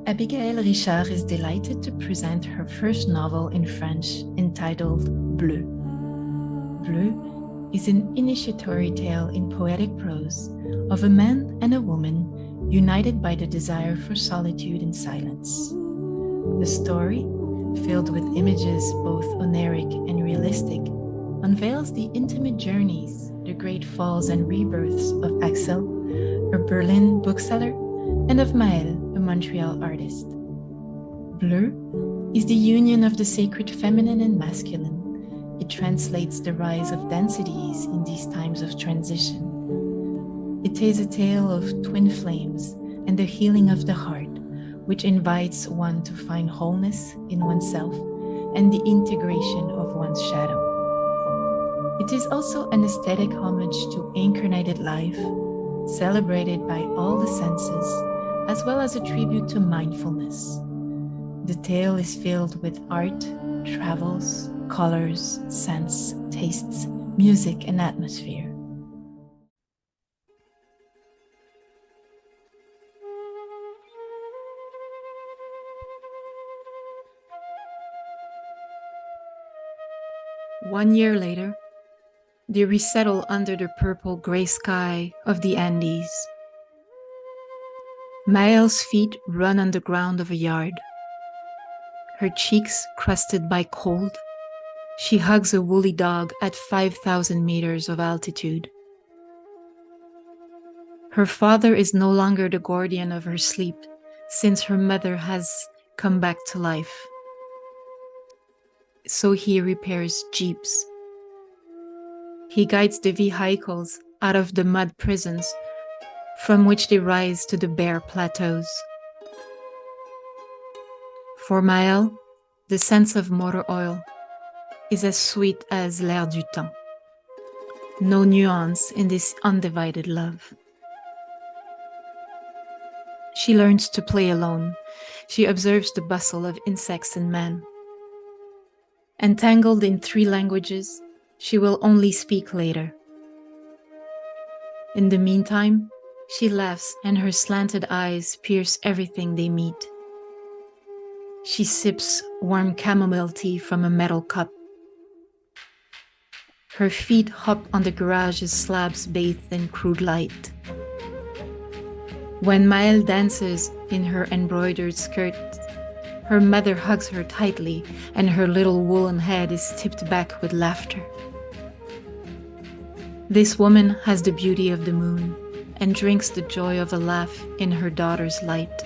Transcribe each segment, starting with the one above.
Abigaëlle Richard is delighted to present her first novel in French entitled Bleu. Bleu is an initiatory tale in poetic prose of a man and a woman united by the desire for solitude and silence. The story, filled with images both oneiric and realistic, unveils the intimate journeys, the great falls and rebirths of Axel, a Berlin bookseller, and of Maëlle, a Montreal artist. Bleu is the union of the sacred feminine and masculine. It translates the rise of densities in these times of transition. It is a tale of twin flames and the healing of the heart, which invites one to find wholeness in oneself and the integration of one's shadow. It is also an aesthetic homage to incarnated life, celebrated by all the senses, as well as a tribute to mindfulness. The tale is filled with art, travels, colors, scents, tastes, music, and atmosphere. One year later, they resettle under the purple gray sky of the Andes. Maëlle's feet run on the ground of a yard. Her cheeks crusted by cold, she hugs a woolly dog at 5,000 meters of altitude. Her father is no longer the guardian of her sleep, since her mother has come back to life. So he repairs jeeps. He guides the vehicles out of the mud prisons from which they rise to the bare plateaus. For Maëlle, the sense of motor oil is as sweet as l'air du temps. No nuance in this undivided love. She learns to play alone. She observes the bustle of insects and men. Entangled in 3 languages, she will only speak later. In the meantime, she laughs and her slanted eyes pierce everything they meet. She sips warm chamomile tea from a metal cup. Her feet hop on the garage's slabs bathed in crude light. When Maëlle dances in her embroidered skirt, her mother hugs her tightly and her little woolen head is tipped back with laughter. This woman has the beauty of the moon and drinks the joy of a laugh in her daughter's light.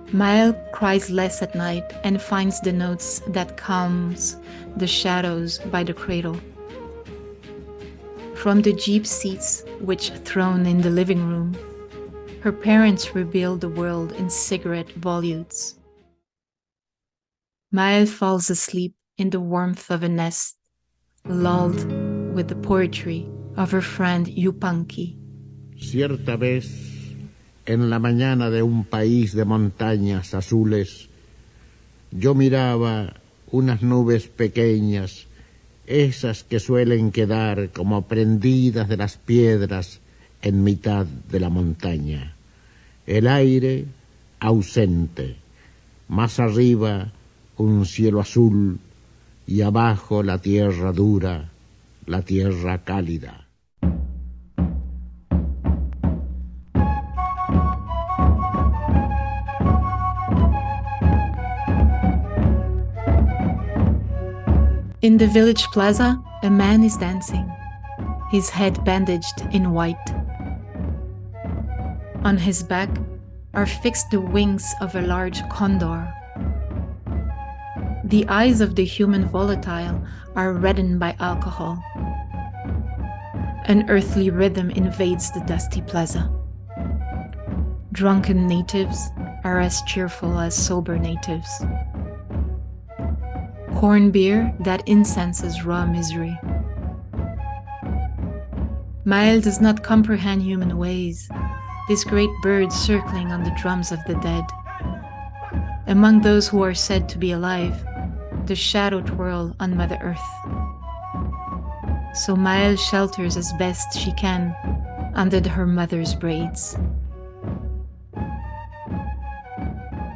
Maëlle cries less at night and finds the notes that calms the shadows by the cradle. From the jeep seats which throne in the living room, her parents rebuild the world in cigarette volutes. Maëlle falls asleep in the warmth of a nest, lulled with the poetry of her friend Yupanqui. Cierta vez, en la mañana de un país de montañas azules, yo miraba unas nubes pequeñas, esas que suelen quedar como prendidas de las piedras en mitad de la montaña. El aire ausente, más arriba un cielo azul y abajo la tierra dura, la tierra cálida. In the village plaza, a man is dancing, his head bandaged in white. On his back are fixed the wings of a large condor. The eyes of the human volatile are reddened by alcohol. An earthly rhythm invades the dusty plaza. Drunken natives are as cheerful as sober natives. Corn beer that incenses raw misery. Maëlle does not comprehend human ways, this great bird circling on the drums of the dead. Among those who are said to be alive, the shadow twirl on Mother Earth. So Maëlle shelters as best she can under her mother's braids.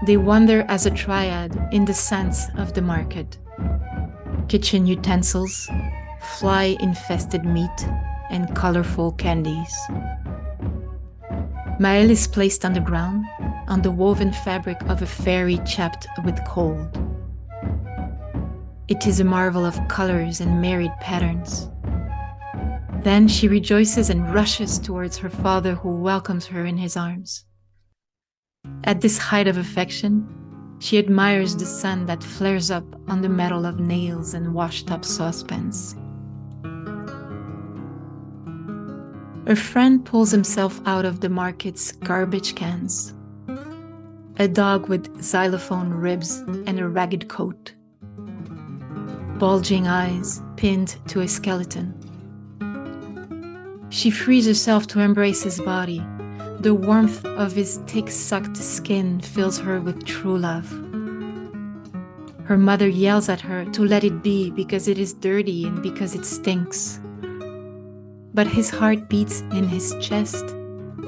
They wander as a triad in the sense of the market. Kitchen utensils, fly-infested meat, and colorful candies. Maëlle is placed on the ground, on the woven fabric of a fairy chapped with cold. It is a marvel of colors and married patterns. Then she rejoices and rushes towards her father, who welcomes her in his arms. At this height of affection, she admires the sun that flares up on the metal of nails and washed-up saucepans. Her friend pulls himself out of the market's garbage cans. A dog with xylophone ribs and a ragged coat. Bulging eyes pinned to a skeleton. She frees herself to embrace his body. The warmth of his thick-sucked skin fills her with true love. Her mother yells at her to let it be because it is dirty and because it stinks. But his heart beats in his chest,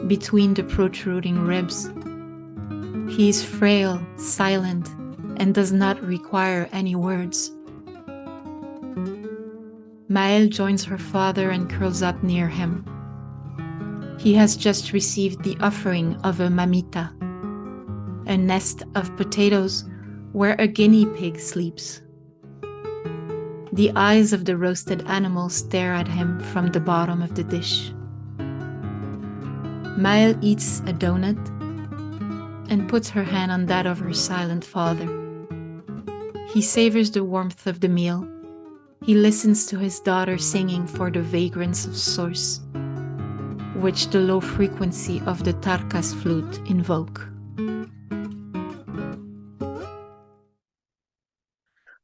between the protruding ribs. He is frail, silent, and does not require any words. Maëlle joins her father and curls up near him. He has just received the offering of a mamita, a nest of potatoes where a guinea pig sleeps. The eyes of the roasted animal stare at him from the bottom of the dish. Maëlle eats a donut and puts her hand on that of her silent father. He savors the warmth of the meal. He listens to his daughter singing for the vagrants of source, which the low frequency of the tarkas flute invoke.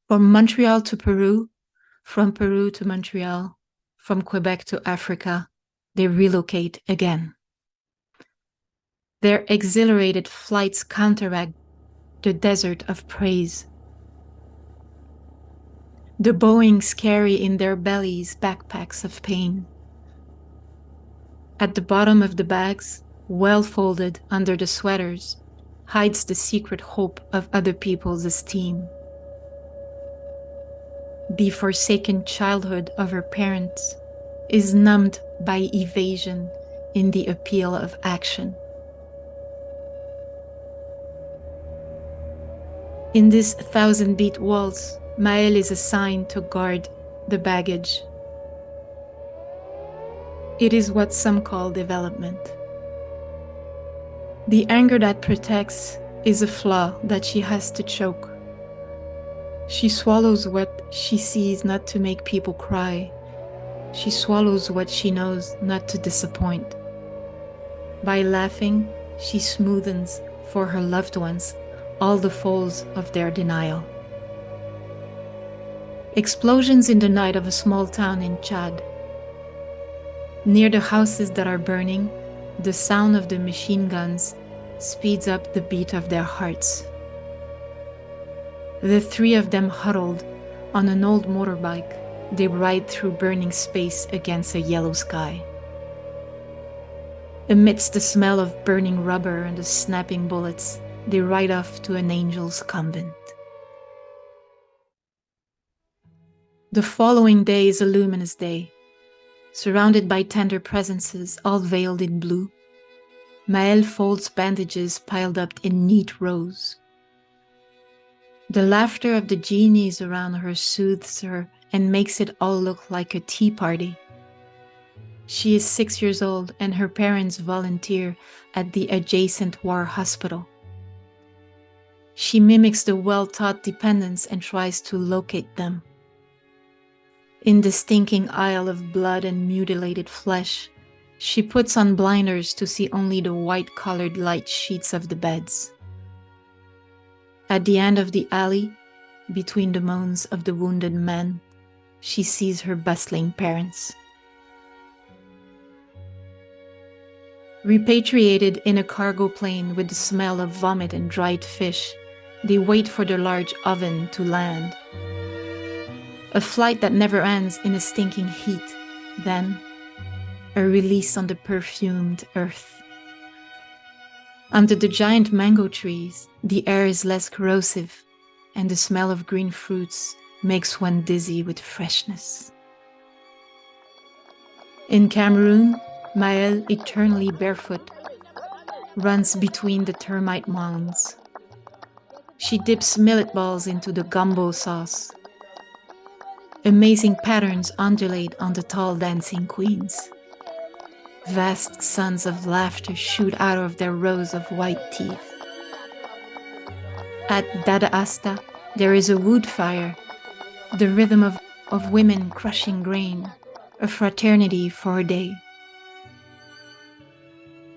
From Montreal to Peru, from Peru to Montreal, from Quebec to Africa, they relocate again. Their exhilarated flights counteract the desert of praise. The Boeings carry in their bellies backpacks of pain. At the bottom of the bags, well folded under the sweaters, hides the secret hope of other people's esteem. The forsaken childhood of her parents is numbed by evasion in the appeal of action. In this 1,000-beat waltz, Maëlle is assigned to guard the baggage. It is what some call development. The anger that protects is a flaw that she has to choke. She swallows what she sees not to make people cry. She swallows what she knows not to disappoint. By laughing, she smoothens for her loved ones all the folds of their denial. Explosions in the night of a small town in Chad. Near the houses that are burning, the sound of the machine guns speeds up the beat of their hearts. The three of them huddled on an old motorbike, they ride through burning space against a yellow sky. Amidst the smell of burning rubber and the snapping bullets, they ride off to an angel's convent. The following day is a luminous day. Surrounded by tender presences, all veiled in blue, Maëlle folds bandages piled up in neat rows. The laughter of the genies around her soothes her and makes it all look like a tea party. She is 6 years old and her parents volunteer at the adjacent war hospital. She mimics the well-taught dependents and tries to locate them. In the stinking aisle of blood and mutilated flesh, she puts on blinders to see only the white-colored light sheets of the beds. At the end of the alley, between the moans of the wounded men, she sees her bustling parents. Repatriated in a cargo plane with the smell of vomit and dried fish, they wait for the large oven to land. A flight that never ends in a stinking heat, then a release on the perfumed earth. Under the giant mango trees, the air is less corrosive, and the smell of green fruits makes one dizzy with freshness. In Cameroon, Maëlle, eternally barefoot, runs between the termite mounds. She dips millet balls into the gumbo sauce. Amazing patterns undulate on the tall dancing queens. Vast suns of laughter shoot out of their rows of white teeth. At Dadaasta, there is a wood fire, the rhythm of women crushing grain, a fraternity for a day.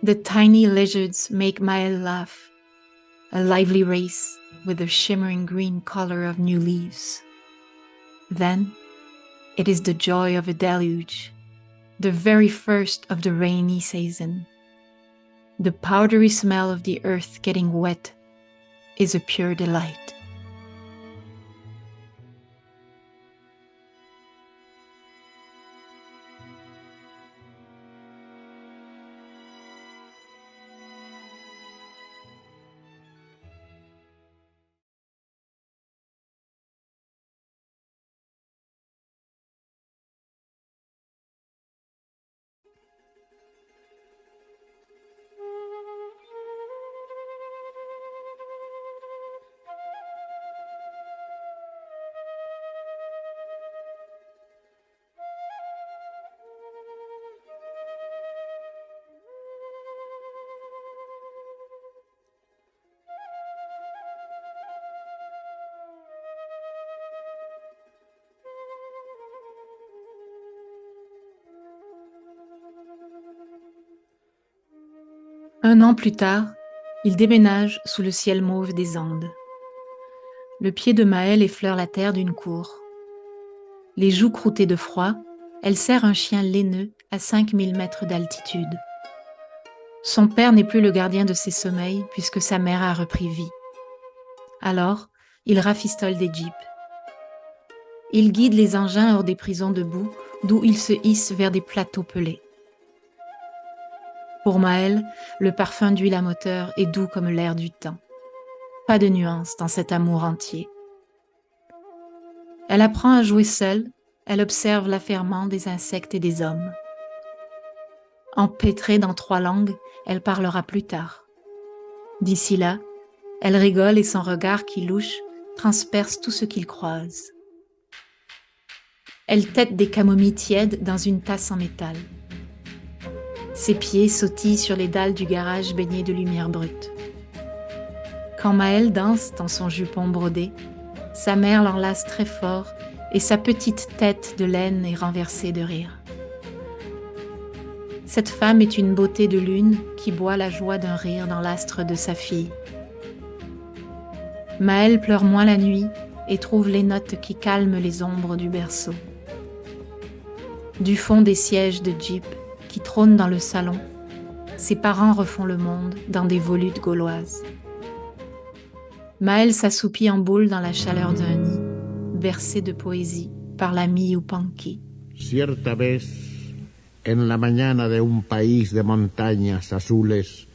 The tiny lizards make Maëlle laugh, a lively race with the shimmering green color of new leaves. Then, it is the joy of a deluge, the very first of the rainy season. The powdery smell of the earth getting wet is a pure delight. Un an plus tard, il déménage sous le ciel mauve des Andes. Le pied de Maëlle effleure la terre d'une cour. Les joues croûtées de froid, elle serre un chien laineux à 5000 mètres d'altitude. Son père n'est plus le gardien de ses sommeils puisque sa mère a repris vie. Alors, il rafistole des jeeps. Il guide les engins hors des prisons de boue, d'où ils se hissent vers des plateaux pelés. Pour Maëlle, le parfum d'huile à moteur est doux comme l'air du temps. Pas de nuance dans cet amour entier. Elle apprend à jouer seule, elle observe l'affairement des insectes et des hommes. Empêtrée dans 3 langues, elle parlera plus tard. D'ici là, elle rigole et son regard qui louche transperce tout ce qu'il croise. Elle tète des camomilles tièdes dans une tasse en métal. Ses pieds sautillent sur les dalles du garage baignées de lumière brute. Quand Maëlle danse dans son jupon brodé, sa mère l'enlace très fort et sa petite tête de laine est renversée de rire. Cette femme est une beauté de lune qui boit la joie d'un rire dans l'astre de sa fille. Maëlle pleure moins la nuit et trouve les notes qui calment les ombres du berceau. Du fond des sièges de Jeep qui trônent dans le salon, ses parents refont le monde dans des volutes gauloises. Maëlle s'assoupit en boule dans la chaleur d'un nid, bercée de poésie par l'ami Yupanqui. Cierta vez, en la mañana de un país de montañas azules,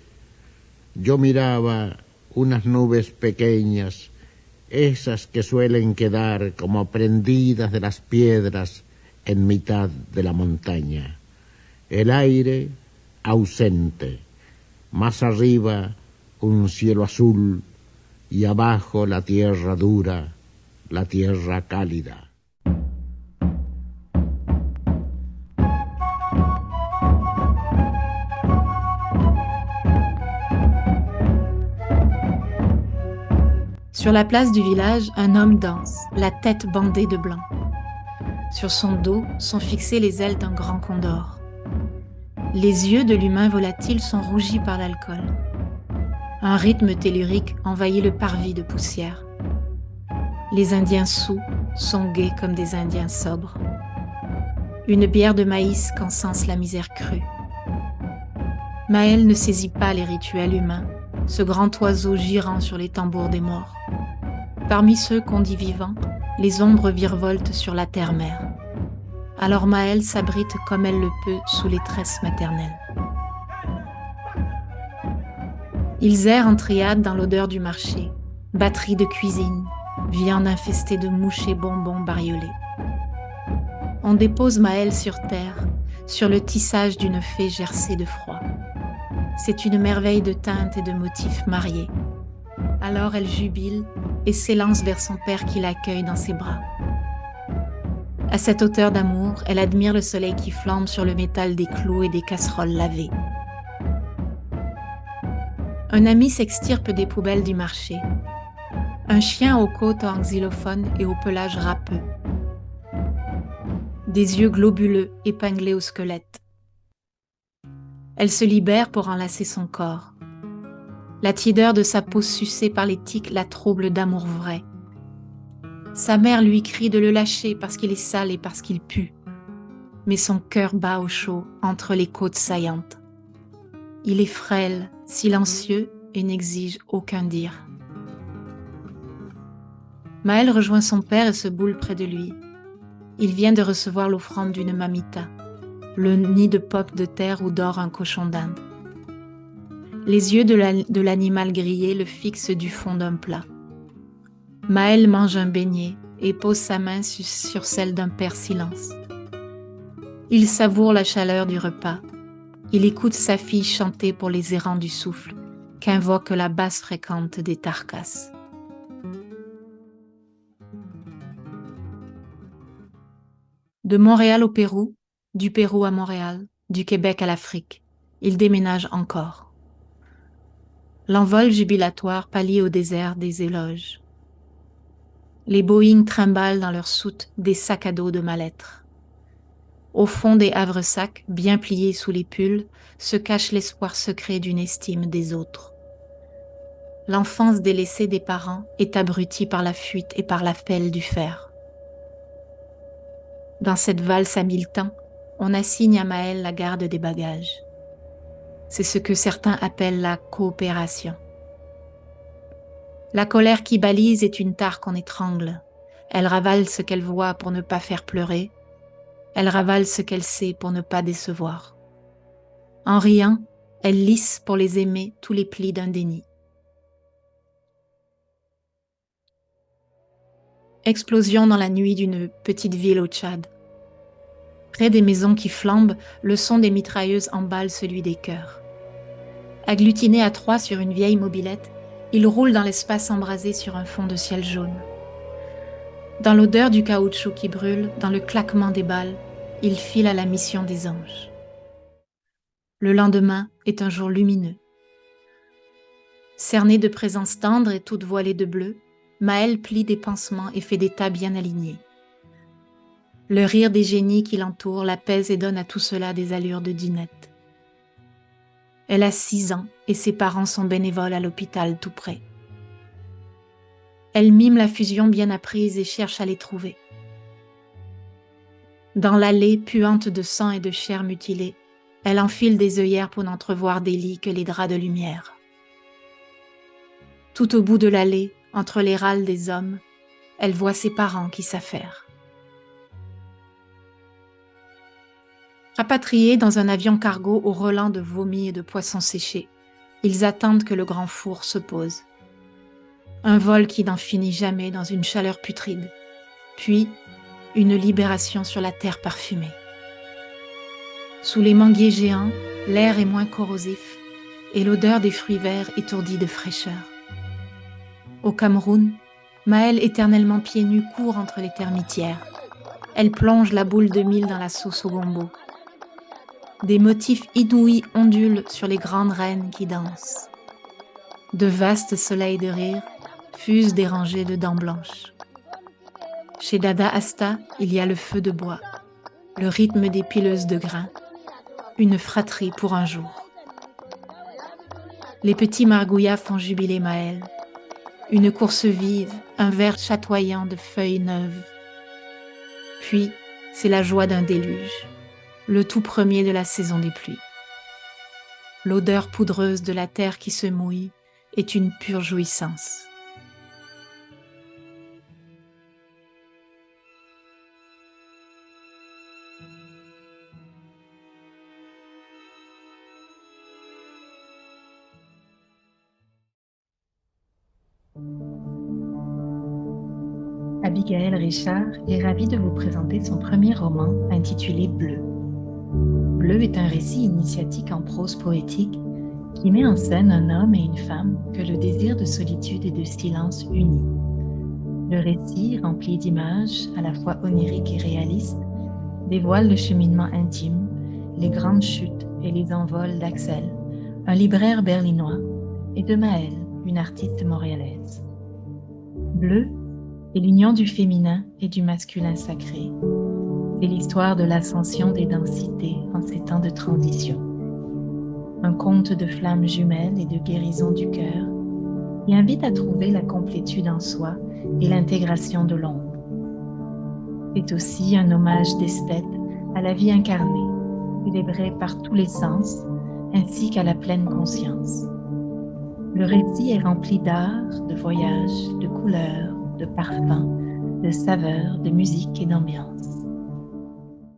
yo miraba unas nubes pequeñas, esas que suelen quedar como prendidas de las piedras en mitad de la montaña. El aire ausente, más arriba un cielo azul y abajo la tierra dura, la tierra cálida. Sur la place du village, un homme danse, la tête bandée de blanc. Sur son dos sont fixées les ailes d'un grand condor. Les yeux de l'humain volatile sont rougis par l'alcool. Un rythme tellurique envahit le parvis de poussière. Les Indiens saouls sont gais comme des Indiens sobres. Une bière de maïs qu'encense la misère crue. Maëlle ne saisit pas les rituels humains, ce grand oiseau girant sur les tambours des morts. Parmi ceux qu'on dit vivants, les ombres virevoltent sur la terre-mère. Alors Maëlle s'abrite comme elle le peut sous les tresses maternelles. Ils errent en triade dans l'odeur du marché, batterie de cuisine, viande infestée de mouches et bonbons bariolés. On dépose Maëlle sur terre, sur le tissage d'une fée gercée de froid. C'est une merveille de teintes et de motifs mariés. Alors elle jubile et s'élance vers son père qui l'accueille dans ses bras. À cette hauteur d'amour, elle admire le soleil qui flambe sur le métal des clous et des casseroles lavées. Un ami s'extirpe des poubelles du marché. Un chien aux côtes en xylophone et au pelage râpeux. Des yeux globuleux épinglés au squelette. Elle se libère pour enlacer son corps. La tiédeur de sa peau sucée par les tiques la trouble d'amour vrai. Sa mère lui crie de le lâcher parce qu'il est sale et parce qu'il pue. Mais son cœur bat au chaud entre les côtes saillantes. Il est frêle, silencieux et n'exige aucun dire. Maëlle rejoint son père et se boule près de lui. Il vient de recevoir l'offrande d'une mamita, le nid de pommes de terre où dort un cochon d'Inde. Les yeux de l'animal grillé le fixent du fond d'un plat. Maëlle mange un beignet et pose sa main sur celle d'un père silence. Il savoure la chaleur du repas. Il écoute sa fille chanter pour les errants du souffle, qu'invoque la basse fréquente des tarcasses. De Montréal au Pérou, du Pérou à Montréal, du Québec à l'Afrique, il déménage encore. L'envol jubilatoire pâlit au désert des éloges. Les Boeing trimballent dans leurs soutes des sacs à dos de mal-être. Au fond des havresacs, bien pliés sous les pulls, se cache l'espoir secret d'une estime des autres. L'enfance délaissée des parents est abrutie par la fuite et par l'appel du fer. Dans cette valse à 1000 temps, on assigne à Maëlle la garde des bagages. C'est ce que certains appellent la coopération. La colère qui balise est une tare qu'on étrangle. Elle ravale ce qu'elle voit pour ne pas faire pleurer. Elle ravale ce qu'elle sait pour ne pas décevoir. En riant, elle lisse pour les aimer tous les plis d'un déni. Explosion dans la nuit d'une petite ville au Tchad. Près des maisons qui flambent, le son des mitrailleuses emballe celui des cœurs. Agglutinés à 3 sur une vieille mobilette, ils roulent dans l'espace embrasé sur un fond de ciel jaune. Dans l'odeur du caoutchouc qui brûle, dans le claquement des balles, ils filent à la mission des anges. Le lendemain est un jour lumineux. Cernée de présence tendre et toute voilée de bleu, Maëlle plie des pansements et fait des tas bien alignés. Le rire des génies qui l'entourent l'apaise et donne à tout cela des allures de dinette. Elle a 6 ans et ses parents sont bénévoles à l'hôpital tout près. Elle mime la fusion bien apprise et cherche à les trouver. Dans l'allée puante de sang et de chair mutilée, elle enfile des œillères pour n'entrevoir des lits que les draps de lumière. Tout au bout de l'allée, entre les râles des hommes, elle voit ses parents qui s'affairent. Rapatriés dans un avion cargo au relent de vomi et de poissons séchés, ils attendent que le grand four se pose. Un vol qui n'en finit jamais dans une chaleur putride, puis une libération sur la terre parfumée. Sous les manguiers géants, l'air est moins corrosif et l'odeur des fruits verts étourdit de fraîcheur. Au Cameroun, Maëlle, éternellement pieds nus, court entre les termitières. Elle plonge la boule de mil dans la sauce au gombo. Des motifs inouïs ondulent sur les grandes reines qui dansent. De vastes soleils de rire fusent des rangées de dents blanches. Chez Dada Asta, il y a le feu de bois, le rythme des pileuses de grains, une fratrie pour un jour. Les petits margouillas font jubiler Maëlle. Une course vive, un verre chatoyant de feuilles neuves. Puis, c'est la joie d'un déluge, le tout premier de la saison des pluies. L'odeur poudreuse de la terre qui se mouille est une pure jouissance. Abigaëlle Richard est ravie de vous présenter son premier roman intitulé Bleu. Bleu est un récit initiatique en prose poétique qui met en scène un homme et une femme que le désir de solitude et de silence unit. Le récit, rempli d'images à la fois oniriques et réalistes, dévoile le cheminement intime, les grandes chutes et les envols d'Axel, un libraire berlinois, et de Maëlle, une artiste montréalaise. Bleu est l'union du féminin et du masculin sacré. C'est l'histoire de l'ascension des densités en ces temps de transition. Un conte de flammes jumelles et de guérison du cœur qui invite à trouver la complétude en soi et l'intégration de l'ombre. C'est aussi un hommage d'esthète à la vie incarnée, célébrée par tous les sens, ainsi qu'à la pleine conscience. Le récit est rempli d'art, de voyages, de couleurs, de parfums, de saveurs, de musique et d'ambiance.